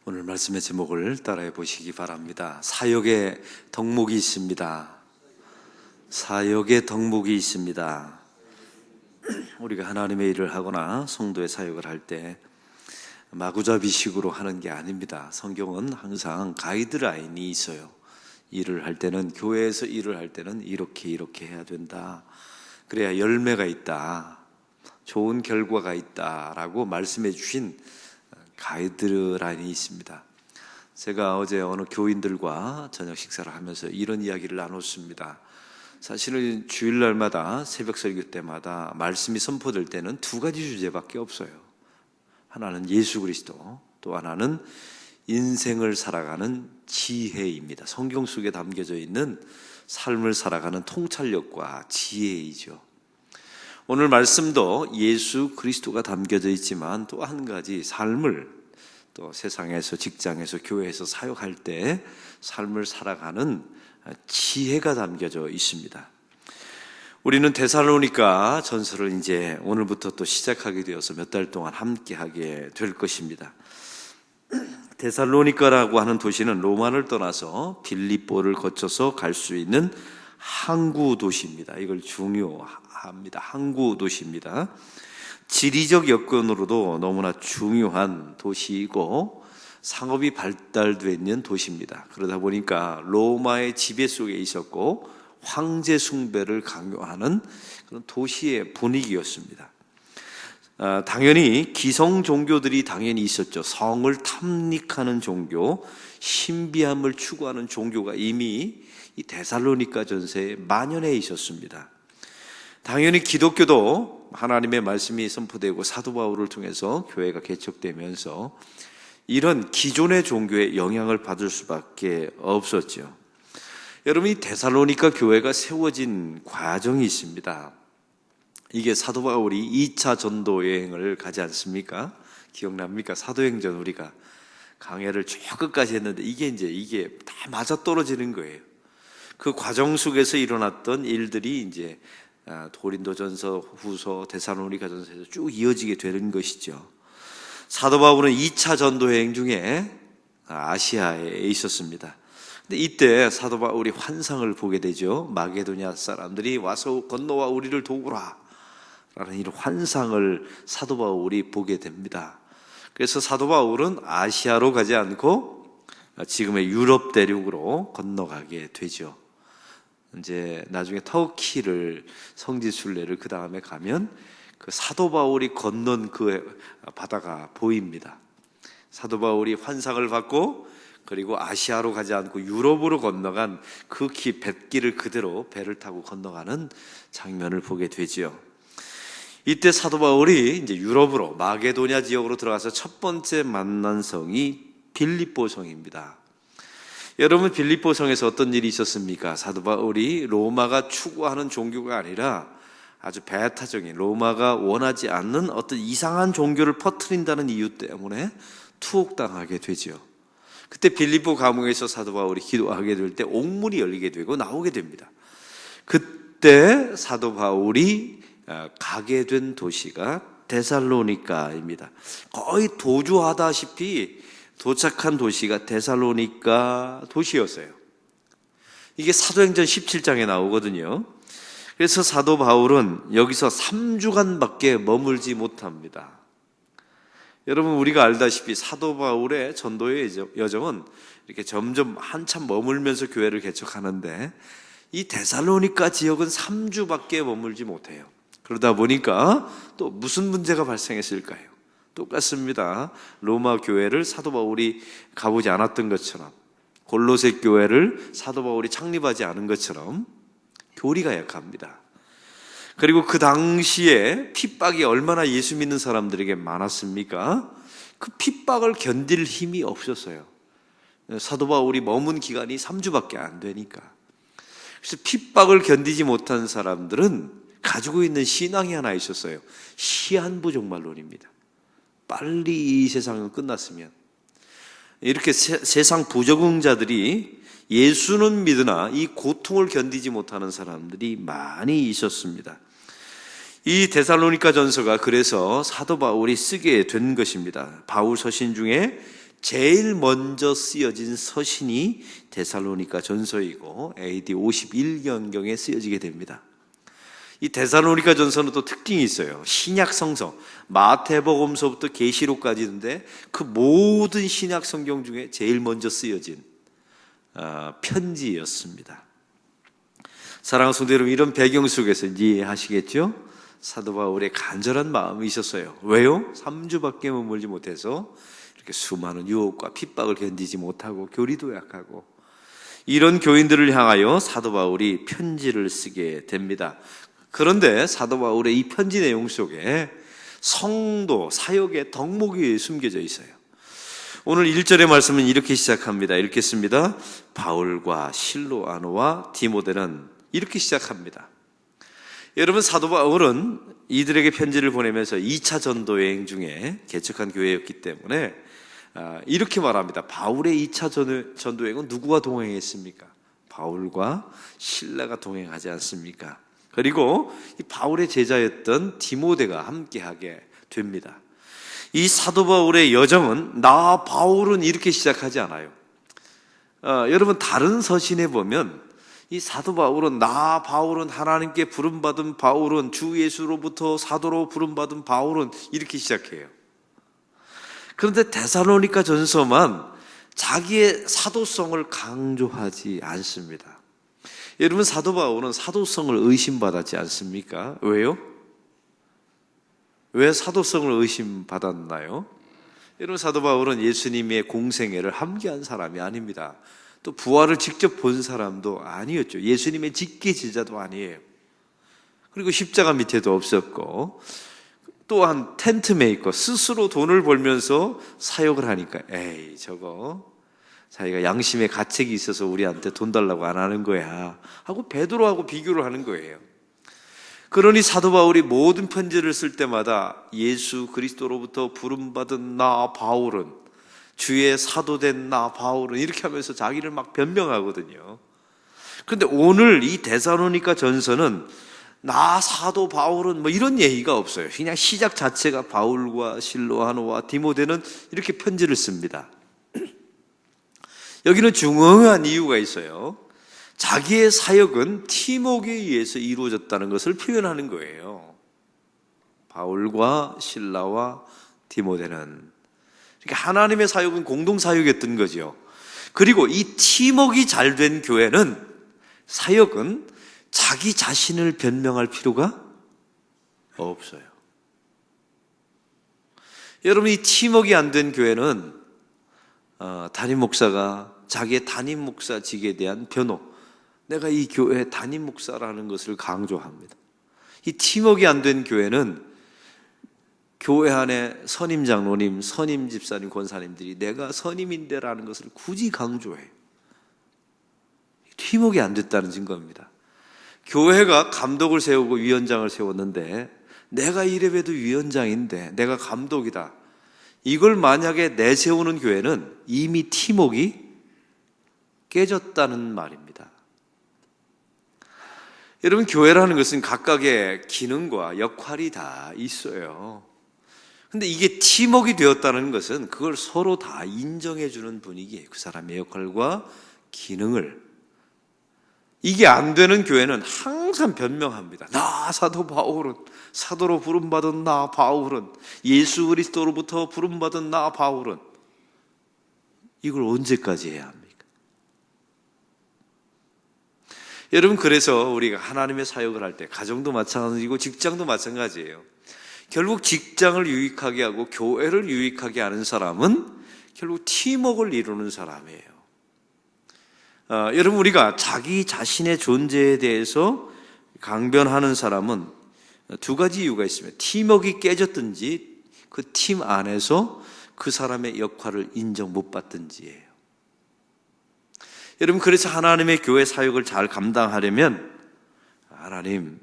오늘 말씀의 제목을 따라해 보시기 바랍니다. 사역의 덕목이 있습니다. 사역의 덕목이 있습니다. 우리가 하나님의 일을 하거나 성도의 사역을 할 때 마구잡이식으로 하는 게 아닙니다. 성경은 항상 가이드라인이 있어요. 일을 할 때는, 교회에서 일을 할 때는 이렇게 해야 된다. 그래야 열매가 있다, 좋은 결과가 있다라고 말씀해 주신 가이드라인이 있습니다. 제가 어제 어느 교인들과 저녁 식사를 하면서 이런 이야기를 나눴습니다. 사실은 주일날마다 새벽 설교 때마다 말씀이 선포될 때는 두 가지 주제밖에 없어요. 하나는 예수 그리스도, 또 하나는 인생을 살아가는 지혜입니다. 성경 속에 담겨져 있는 삶을 살아가는 통찰력과 지혜이죠. 오늘 말씀도 예수 그리스도가 담겨져 있지만 또 한 가지 삶을, 또 세상에서, 직장에서, 교회에서 사역할 때 삶을 살아가는 지혜가 담겨져 있습니다. 우리는 데살로니가 전서를 이제 오늘부터 또 시작하게 되어서 몇 달 동안 함께 하게 될 것입니다. 데살로니가라고 하는 도시는 로마를 떠나서 빌립보를 거쳐서 갈 수 있는 항구 도시입니다. 이걸 중요합니다. 항구 도시입니다. 지리적 여건으로도 너무나 중요한 도시이고 상업이 발달되어 있는 도시입니다. 그러다 보니까 로마의 지배 속에 있었고 황제 숭배를 강요하는 그런 도시의 분위기였습니다. 당연히 기성 종교들이 당연히 있었죠. 성을 탐닉하는 종교, 신비함을 추구하는 종교가 이미 이 데살로니가 전서에 만연해 있었습니다. 당연히 기독교도 하나님의 말씀이 선포되고 사도 바울을 통해서 교회가 개척되면서 이런 기존의 종교의 영향을 받을 수밖에 없었죠. 여러분, 이 데살로니가 교회가 세워진 과정이 있습니다. 이게 사도 바울이 2차 전도 여행을 가지 않습니까? 기억납니까? 사도행전 우리가 강해를 쭉 끝까지 했는데 이게 다 맞아떨어지는 거예요. 그 과정 속에서 일어났던 일들이 이제 고린도전서, 후서, 데살로니가 전서에서 쭉 이어지게 되는 것이죠. 사도 바울은 2차 전도 여행 중에 아시아에 있었습니다. 근데 이때 사도 바울이 환상을 보게 되죠. 마게도냐 사람들이 와서 건너와 우리를 도우라 라는 이런 환상을 사도 바울이 보게 됩니다. 그래서 사도 바울은 아시아로 가지 않고 지금의 유럽 대륙으로 건너가게 되죠. 이제 나중에 터키를, 성지 순례를 그 다음에 가면 그 사도 바울이 건넌 그 바다가 보입니다. 사도 바울이 환상을 받고 그리고 아시아로 가지 않고 유럽으로 건너간 그 뱃길을 그대로 배를 타고 건너가는 장면을 보게 되지요. 이때 사도 바울이 이제 유럽으로, 마게도냐 지역으로 들어가서 첫 번째 만난 성이 빌립보 성입니다. 여러분, 빌립보 성에서 어떤 일이 있었습니까? 사도 바울이 로마가 추구하는 종교가 아니라 아주 배타적인, 로마가 원하지 않는 어떤 이상한 종교를 퍼뜨린다는 이유 때문에 투옥당하게 되죠. 그때 빌립보 감옥에서 사도 바울이 기도하게 될 때 옥문이 열리게 되고 나오게 됩니다. 그때 사도 바울이 가게 된 도시가 데살로니가입니다. 거의 도주하다시피 도착한 도시가 데살로니가 도시였어요. 이게 사도행전 17장에 나오거든요. 그래서 사도 바울은 여기서 3주간밖에 머물지 못합니다. 여러분, 우리가 알다시피 사도 바울의 전도의 여정은 이렇게 점점 한참 머물면서 교회를 개척하는데 이 데살로니가 지역은 3주밖에 머물지 못해요. 그러다 보니까 또 무슨 문제가 발생했을까요? 똑같습니다. 로마 교회를 사도 바울이 가보지 않았던 것처럼, 골로새 교회를 사도 바울이 창립하지 않은 것처럼 교리가 약합니다. 그리고 그 당시에 핍박이 얼마나 예수 믿는 사람들에게 많았습니까? 그 핍박을 견딜 힘이 없었어요. 사도 바울이 머문 기간이 3주밖에 안 되니까. 그래서 핍박을 견디지 못한 사람들은 가지고 있는 신앙이 하나 있었어요. 시한부종말론입니다. 빨리 이 세상은 끝났으면. 이렇게 세상 부적응자들이 예수는 믿으나 이 고통을 견디지 못하는 사람들이 많이 있었습니다. 이 데살로니가 전서가 그래서 사도 바울이 쓰게 된 것입니다. 바울 서신 중에 제일 먼저 쓰여진 서신이 데살로니가 전서이고 AD 51년경에 쓰여지게 됩니다. 이 데살로니가 전서는 또 특징이 있어요. 신약 성서, 마태복음서부터 계시록까지인데 그 모든 신약 성경 중에 제일 먼저 쓰여진 편지였습니다. 사랑하는 성도 여러분, 이런 배경 속에서 이해하시겠죠? 사도 바울의 간절한 마음이 있었어요. 왜요? 3주밖에 머물지 못해서 이렇게 수많은 유혹과 핍박을 견디지 못하고 교리도 약하고 이런 교인들을 향하여 사도 바울이 편지를 쓰게 됩니다. 그런데 사도 바울의 이 편지 내용 속에 성도, 사역의 덕목이 숨겨져 있어요. 오늘 1절의 말씀은 이렇게 시작합니다. 읽겠습니다. 바울과 실로아노와 디모데는 이렇게 시작합니다. 여러분, 사도 바울은 이들에게 편지를 보내면서 2차 전도 여행 중에 개척한 교회였기 때문에 이렇게 말합니다. 바울의 2차 전도 여행은 누구와 동행했습니까? 바울과 실라가 동행하지 않습니까? 그리고 이 바울의 제자였던 디모데가 함께하게 됩니다. 이 사도 바울의 여정은 나 바울은 이렇게 시작하지 않아요. 여러분, 다른 서신에 보면 이 사도 바울은 나 바울은 하나님께 부름받은 바울은 주 예수로부터 사도로 부름받은 바울은 이렇게 시작해요. 그런데 데살로니가 전서만 자기의 사도성을 강조하지 않습니다. 여러분, 사도 바울은 사도성을 의심받았지 않습니까? 왜요? 왜 사도성을 의심받았나요? 여러분, 사도 바울은 예수님의 공생애를 함께한 사람이 아닙니다. 또 부활을 직접 본 사람도 아니었죠. 예수님의 직계 제자도 아니에요. 그리고 십자가 밑에도 없었고, 또한 텐트 메이커, 스스로 돈을 벌면서 사역을 하니까 에이 저거 자기가 양심의 가책이 있어서 우리한테 돈 달라고 안 하는 거야 하고 베드로하고 비교를 하는 거예요. 그러니 사도 바울이 모든 편지를 쓸 때마다 예수 그리스도로부터 부름받은 나 바울은, 주의 사도된 나 바울은 이렇게 하면서 자기를 막 변명하거든요. 그런데 오늘 이 데살로니가 전서는 나 사도 바울은 뭐 이런 얘기가 없어요. 그냥 시작 자체가 바울과 실로아노와 디모데는 이렇게 편지를 씁니다. 여기는 중요한 이유가 있어요. 자기의 사역은 팀워크에 의해서 이루어졌다는 것을 표현하는 거예요. 바울과 실라와 디모데는, 그러니까 하나님의 사역은 공동 사역이었던 거죠. 그리고 이 팀워크가 잘 된 교회는, 사역은 자기 자신을 변명할 필요가 없어요. 여러분, 이 팀워크가 안 된 교회는 담임 목사가 자기의 담임 목사직에 대한 변호, 내가 이 교회 담임 목사라는 것을 강조합니다. 이 팀워크가 안 된 교회는 교회 안에 선임 장로님, 선임 집사님, 권사님들이 내가 선임인데라는 것을 굳이 강조해요. 팀워크가 안 됐다는 증거입니다. 교회가 감독을 세우고 위원장을 세웠는데 내가 이래봬도 위원장인데 내가 감독이다, 이걸 만약에 내세우는 교회는 이미 팀워크가 깨졌다는 말입니다. 여러분, 교회라는 것은 각각의 기능과 역할이 다 있어요. 근데 이게 팀워크가 되었다는 것은 그걸 서로 다 인정해주는 분위기예요. 그 사람의 역할과 기능을. 이게 안 되는 교회는 항상 변명합니다. 나 사도 바울은, 사도로 부름받은 나 바울은, 예수 그리스도로부터 부름받은 나 바울은. 이걸 언제까지 해야 합니까? 여러분, 그래서 우리가 하나님의 사역을 할 때 가정도 마찬가지고 직장도 마찬가지예요. 결국 직장을 유익하게 하고 교회를 유익하게 하는 사람은 결국 팀워크를 이루는 사람이에요. 여러분, 우리가 자기 자신의 존재에 대해서 강변하는 사람은 두 가지 이유가 있습니다. 팀워크가 깨졌든지 그 팀 안에서 그 사람의 역할을 인정 못 받든지예요. 여러분, 그래서 하나님의 교회 사역을 잘 감당하려면 하나님,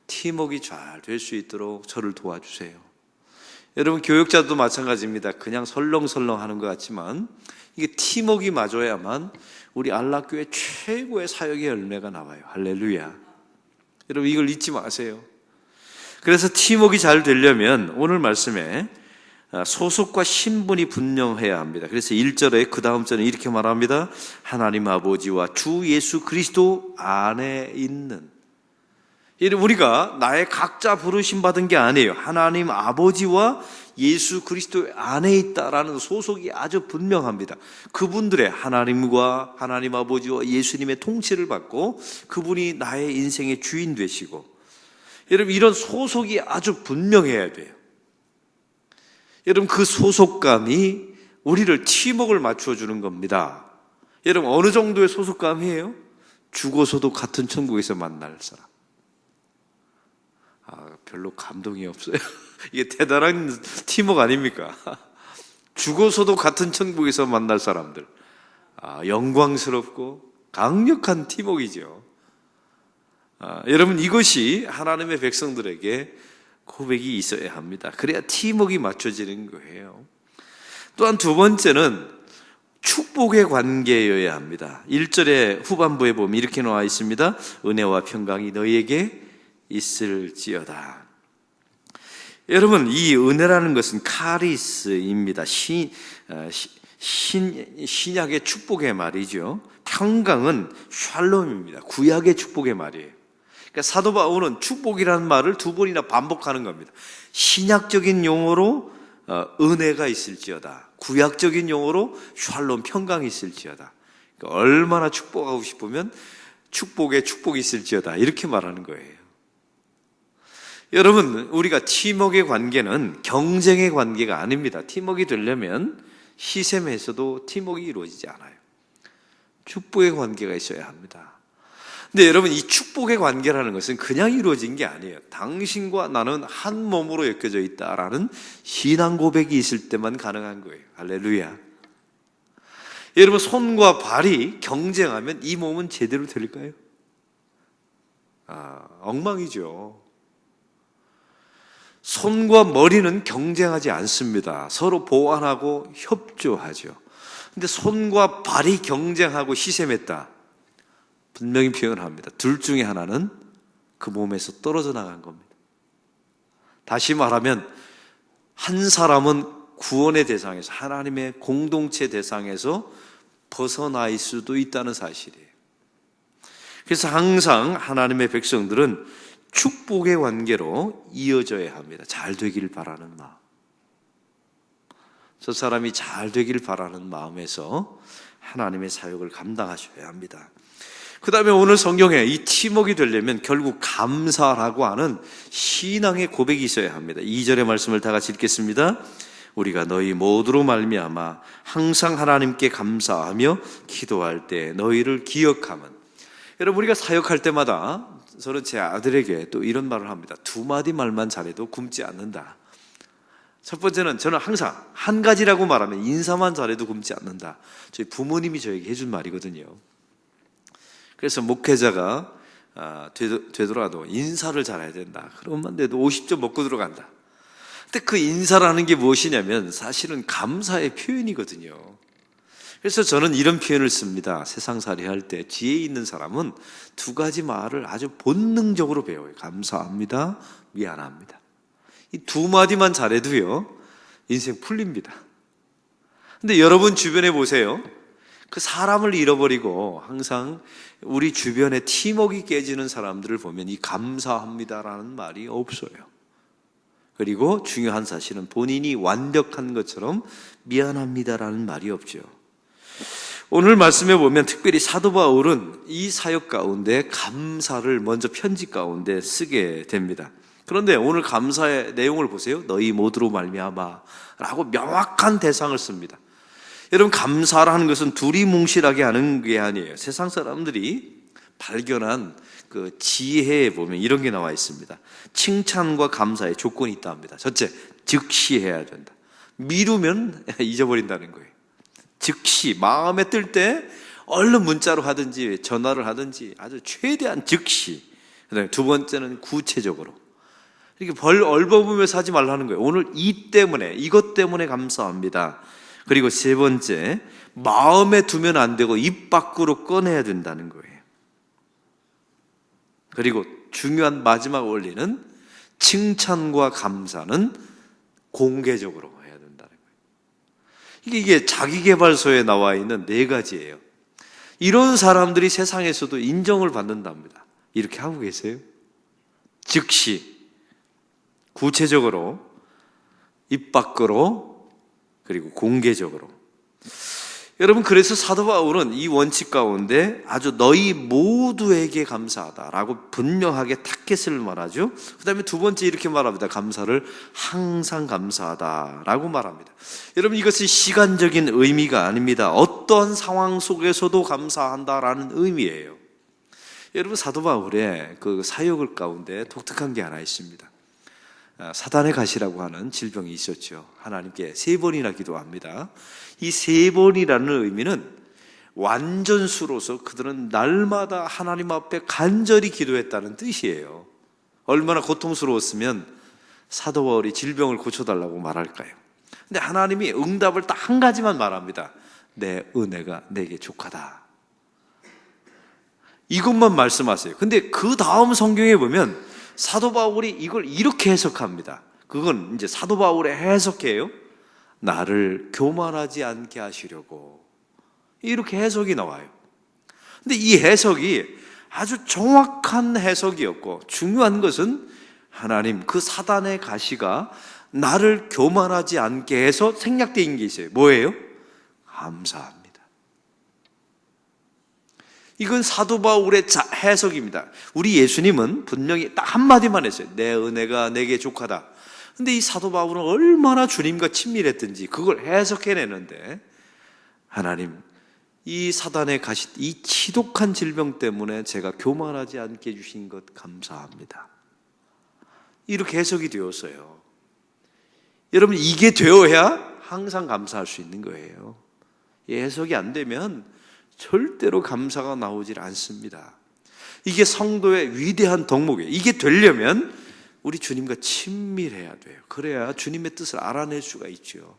팀워크가 잘 될 수 있도록 저를 도와주세요. 여러분, 교육자도 마찬가지입니다. 그냥 설렁설렁 하는 것 같지만 이게 팀워크가 맞아야만 우리 안락교회 최고의 사역의 열매가 나와요. 할렐루야. 여러분, 이걸 잊지 마세요. 그래서 팀워크가 잘 되려면 오늘 말씀에 소속과 신분이 분명해야 합니다. 그래서 1절에 그 다음 절에 이렇게 말합니다. 하나님 아버지와 주 예수 그리스도 안에 있는. 우리가 나의 각자 부르심 받은 게 아니에요. 하나님 아버지와 예수 그리스도 안에 있다라는 소속이 아주 분명합니다. 그분들의 하나님과 하나님 아버지와 예수님의 통치를 받고 그분이 나의 인생의 주인 되시고, 여러분 이런 소속이 아주 분명해야 돼요. 여러분 그 소속감이 우리를 팀워크를 맞춰 주는 겁니다. 여러분 어느 정도의 소속감이에요? 죽어서도 같은 천국에서 만날 사람. 별로 감동이 없어요. 이게 대단한 팀워크 아닙니까? 죽어서도 같은 천국에서 만날 사람들. 영광스럽고 강력한 팀워크이죠. 여러분 이것이 하나님의 백성들에게 고백이 있어야 합니다. 그래야 팀워크가 맞춰지는 거예요. 또한 두 번째는 축복의 관계여야 합니다. 1절의 후반부에 보면 이렇게 나와 있습니다. 은혜와 평강이 너희에게 있을지어다. 여러분 이 은혜라는 것은 카리스입니다. 신약의 축복의 말이죠. 평강은 샬롬입니다. 구약의 축복의 말이에요. 그러니까 사도 바울은 축복이라는 말을 두 번이나 반복하는 겁니다. 신약적인 용어로 은혜가 있을지어다, 구약적인 용어로 샬롬 평강이 있을지어다. 그러니까 얼마나 축복하고 싶으면 축복에 축복이 있을지어다 이렇게 말하는 거예요. 여러분 우리가 팀워크의 관계는 경쟁의 관계가 아닙니다. 팀워크가 되려면 시샘에서도 팀워크가 이루어지지 않아요. 축복의 관계가 있어야 합니다. 근데 여러분 이 축복의 관계라는 것은 그냥 이루어진 게 아니에요. 당신과 나는 한 몸으로 엮여져 있다라는 신앙 고백이 있을 때만 가능한 거예요. 할렐루야. 여러분 손과 발이 경쟁하면 이 몸은 제대로 될까요? 엉망이죠. 손과 머리는 경쟁하지 않습니다. 서로 보완하고 협조하죠. 근데 손과 발이 경쟁하고 시샘했다, 분명히 표현합니다. 둘 중에 하나는 그 몸에서 떨어져 나간 겁니다. 다시 말하면 한 사람은 구원의 대상에서, 하나님의 공동체 대상에서 벗어날 수도 있다는 사실이에요. 그래서 항상 하나님의 백성들은 축복의 관계로 이어져야 합니다. 잘 되길 바라는 마음. 저 사람이 잘 되길 바라는 마음에서 하나님의 사역을 감당하셔야 합니다. 그 다음에 오늘 성경에 이 팀워크가 되려면 결국 감사라고 하는 신앙의 고백이 있어야 합니다. 2절의 말씀을 다 같이 읽겠습니다. 우리가 너희 모두로 말미암아 항상 하나님께 감사하며 기도할 때 너희를 기억하면. 여러분 우리가 사역할 때마다 저는 제 아들에게 또 이런 말을 합니다. 두 마디 말만 잘해도 굶지 않는다. 첫 번째는 저는 항상 한 가지라고 말하면 인사만 잘해도 굶지 않는다. 저희 부모님이 저에게 해준 말이거든요. 그래서 목회자가 되더라도 인사를 잘해야 된다. 그러면 돼도 50점 먹고 들어간다. 근데 그 인사라는 게 무엇이냐면 사실은 감사의 표현이거든요. 그래서 저는 이런 표현을 씁니다. 세상살이 할 때 뒤에 있는 사람은 두 가지 말을 아주 본능적으로 배워요. 감사합니다, 미안합니다. 이 두 마디만 잘해도요 인생 풀립니다. 근데 여러분 주변에 보세요. 그 사람을 잃어버리고 항상 우리 주변에 팀워크가 깨지는 사람들을 보면 이 감사합니다라는 말이 없어요. 그리고 중요한 사실은 본인이 완벽한 것처럼 미안합니다라는 말이 없죠. 오늘 말씀에 보면 특별히 사도 바울은 이 사역 가운데 감사를 먼저 편지 가운데 쓰게 됩니다. 그런데 오늘 감사의 내용을 보세요. 너희 모두로 말미암아 라고 명확한 대상을 씁니다. 여러분 감사라는 것은 두리뭉실하게 하는 게 아니에요. 세상 사람들이 발견한 그 지혜에 보면 이런 게 나와 있습니다. 칭찬과 감사의 조건이 있다 합니다. 첫째, 즉시 해야 된다. 미루면 잊어버린다는 거예요. 즉시 마음에 뜰 때 얼른 문자로 하든지 전화를 하든지 아주 최대한 즉시. 그다음에 두 번째는 구체적으로. 이렇게 벌 얼버무면서 하지 말라는 거예요. 오늘 이 때문에, 이것 때문에 감사합니다. 그리고 세 번째, 마음에 두면 안 되고 입 밖으로 꺼내야 된다는 거예요. 그리고 중요한 마지막 원리는 칭찬과 감사는 공개적으로 해야 된다. 이게 자기계발서에 나와 있는 4가지예요. 이런 사람들이 세상에서도 인정을 받는답니다. 이렇게 하고 계세요? 즉시, 구체적으로, 입 밖으로, 그리고 공개적으로. 여러분, 그래서 사도 바울은 이 원칙 가운데 아주 너희 모두에게 감사하다라고 분명하게 타켓을 말하죠. 그 다음에 2번째 이렇게 말합니다. 감사를 항상 감사하다라고 말합니다. 여러분, 이것이 시간적인 의미가 아닙니다. 어떤 상황 속에서도 감사한다라는 의미예요. 여러분, 사도 바울의 그 사역 가운데 독특한 게 하나 있습니다. 사단의 가시라고 하는 질병이 있었죠. 하나님께 3번이나 기도합니다. 이 3번이라는 의미는 완전수로서 그들은 날마다 하나님 앞에 간절히 기도했다는 뜻이에요. 얼마나 고통스러웠으면 사도 바울이 질병을 고쳐달라고 말할까요? 근데 하나님이 응답을 딱 한 가지만 말합니다. 내 은혜가 내게 족하다. 이것만 말씀하세요. 근데 그 다음 성경에 보면 사도 바울이 이걸 이렇게 해석합니다. 그건 이제 사도 바울의 해석이에요. 나를 교만하지 않게 하시려고. 이렇게 해석이 나와요. 근데 이 해석이 아주 정확한 해석이었고, 중요한 것은 하나님, 그 사단의 가시가 나를 교만하지 않게 해서 생략된 게 있어요. 뭐예요? 감사합니다. 이건 사도 바울의 해석입니다. 우리 예수님은 분명히 딱 한마디만 했어요. 내 은혜가 내게 족하다. 근데 이 사도 바울은 얼마나 주님과 친밀했든지 그걸 해석해내는데, 하나님, 이 사단의 가시, 이 치독한 질병 때문에 제가 교만하지 않게 해주신 것 감사합니다. 이렇게 해석이 되었어요. 여러분, 이게 되어야 항상 감사할 수 있는 거예요. 이 해석이 안 되면 절대로 감사가 나오질 않습니다. 이게 성도의 위대한 덕목이에요. 이게 되려면 우리 주님과 친밀해야 돼요. 그래야 주님의 뜻을 알아낼 수가 있죠.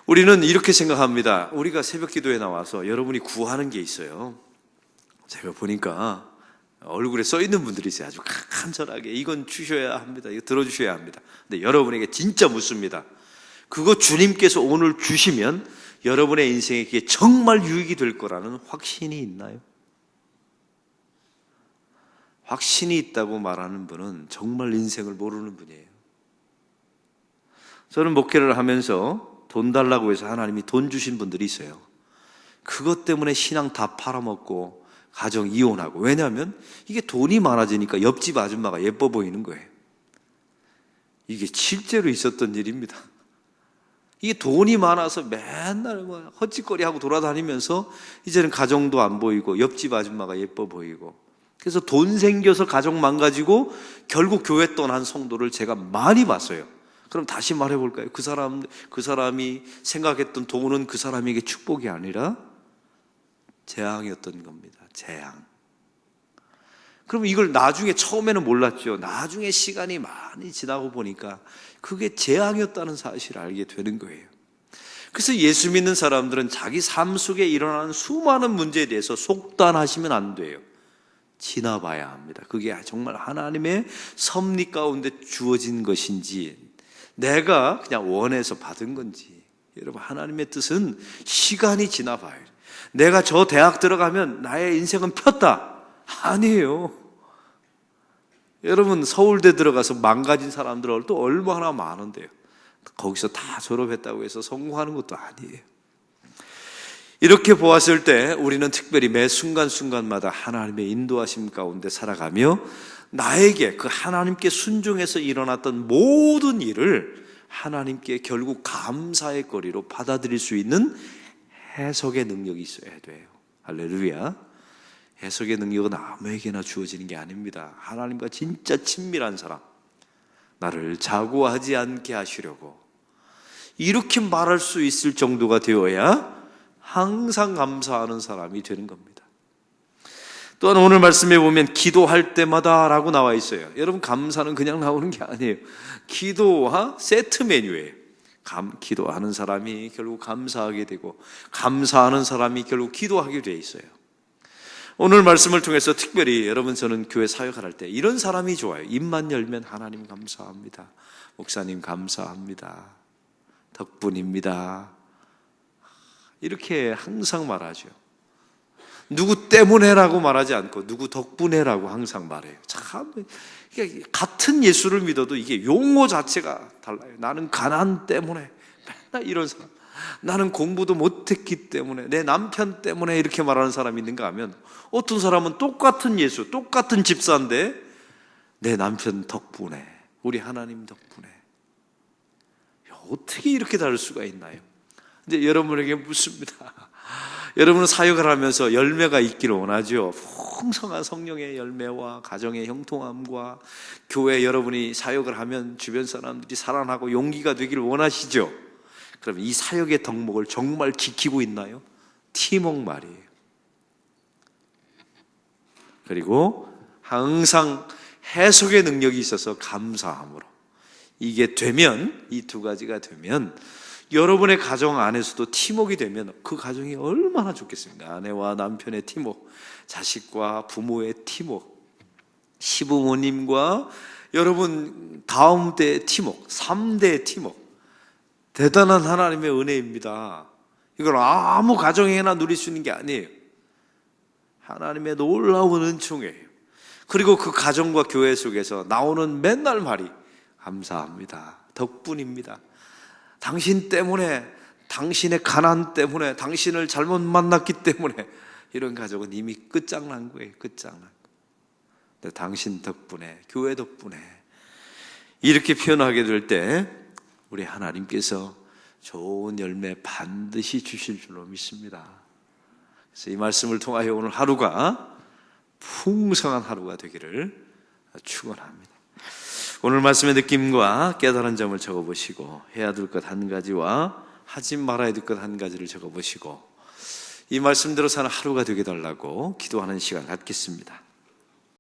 우리는 이렇게 생각합니다. 우리가 새벽 기도에 나와서 여러분이 구하는 게 있어요. 제가 보니까 얼굴에 써 있는 분들이 있어요. 아주 간절하게 이건 주셔야 합니다. 이거 들어주셔야 합니다. 근데 여러분에게 진짜 묻습니다. 그거 주님께서 오늘 주시면 여러분의 인생에 그게 정말 유익이 될 거라는 확신이 있나요? 확신이 있다고 말하는 분은 정말 인생을 모르는 분이에요. 저는 목회를 하면서 돈 달라고 해서 하나님이 돈 주신 분들이 있어요. 그것 때문에 신앙 다 팔아먹고 가정 이혼하고. 왜냐하면 이게 돈이 많아지니까 옆집 아줌마가 예뻐 보이는 거예요. 이게 실제로 있었던 일입니다. 이게 돈이 많아서 맨날 뭐 헛짓거리하고 돌아다니면서 이제는 가정도 안 보이고 옆집 아줌마가 예뻐 보이고, 그래서 돈 생겨서 가정 망가지고 결국 교회 떠난 성도를 제가 많이 봤어요. 그럼 다시 말해볼까요? 그 사람이 생각했던 돈은 그 사람에게 축복이 아니라 재앙이었던 겁니다. 재앙. 그럼 이걸 나중에, 처음에는 몰랐죠. 나중에 시간이 많이 지나고 보니까 그게 재앙이었다는 사실을 알게 되는 거예요. 그래서 예수 믿는 사람들은 자기 삶 속에 일어나는 수많은 문제에 대해서 속단하시면 안 돼요. 지나봐야 합니다. 그게 정말 하나님의 섭리 가운데 주어진 것인지, 내가 그냥 원해서 받은 건지. 여러분, 하나님의 뜻은 시간이 지나봐요. 내가 저 대학 들어가면 나의 인생은 폈다. 아니에요. 여러분, 서울대 들어가서 망가진 사람들은 또 얼마나 많은데요. 거기서 다 졸업했다고 해서 성공하는 것도 아니에요. 이렇게 보았을 때 우리는 특별히 매 순간순간마다 하나님의 인도하심 가운데 살아가며 나에게 그 하나님께 순종해서 일어났던 모든 일을 하나님께 결국 감사의 거리로 받아들일 수 있는 해석의 능력이 있어야 돼요. 할렐루야. 해석의 능력은 아무에게나 주어지는 게 아닙니다. 하나님과 진짜 친밀한 사람, 나를 자고하지 않게 하시려고, 이렇게 말할 수 있을 정도가 되어야 항상 감사하는 사람이 되는 겁니다. 또한 오늘 말씀에 보면 기도할 때마다 라고 나와 있어요. 여러분, 감사는 그냥 나오는 게 아니에요. 기도와 세트 메뉴예요. 기도하는 사람이 결국 감사하게 되고, 감사하는 사람이 결국 기도하게 돼 있어요. 오늘 말씀을 통해서 특별히 여러분, 저는 교회 사역할 때 이런 사람이 좋아요. 입만 열면 하나님 감사합니다, 목사님 감사합니다, 덕분입니다. 이렇게 항상 말하죠. 누구 때문에라고 말하지 않고 누구 덕분에라고 항상 말해요. 참 같은 예수를 믿어도 이게 용어 자체가 달라요. 나는 가난 때문에, 맨날 이런 사람. 나는 공부도 못했기 때문에, 내 남편 때문에 이렇게 말하는 사람이 있는가 하면, 어떤 사람은 똑같은 예수, 똑같은 집사인데 내 남편 덕분에, 우리 하나님 덕분에. 어떻게 이렇게 다를 수가 있나요? 이제 여러분에게 묻습니다. 여러분은 사역을 하면서 열매가 있기를 원하죠. 풍성한 성령의 열매와 가정의 형통함과 교회 여러분이 사역을 하면 주변 사람들이 살아나고 용기가 되기를 원하시죠. 그럼 이 사역의 덕목을 정말 지키고 있나요? 팀워크 말이에요. 그리고 항상 해석의 능력이 있어서 감사함으로, 이게 되면, 이 두 가지가 되면 여러분의 가정 안에서도 팀워크가 되면 그 가정이 얼마나 좋겠습니까? 아내와 남편의 팀워크, 자식과 부모의 팀워크, 시부모님과 여러분 다음 대의 팀워크, 3대의 팀워크. 대단한 하나님의 은혜입니다. 이걸 아무 가정에나 누릴 수 있는 게 아니에요. 하나님의 놀라운 은총이에요. 그리고 그 가정과 교회 속에서 나오는 맨날 말이 감사합니다, 덕분입니다. 당신 때문에, 당신의 가난 때문에, 당신을 잘못 만났기 때문에 이런 가족은 이미 끝장난 거예요. 끝장난 거. 근데 당신 덕분에, 교회 덕분에 이렇게 표현하게 될 때 우리 하나님께서 좋은 열매 반드시 주실 줄로 믿습니다. 그래서 이 말씀을 통하여 오늘 하루가 풍성한 하루가 되기를 축원합니다. 오늘 말씀의 느낌과 깨달은 점을 적어보시고, 해야 될 것 한 가지와 하지 말아야 될 것 한 가지를 적어보시고, 이 말씀대로 사는 하루가 되게 달라고 기도하는 시간 갖겠습니다.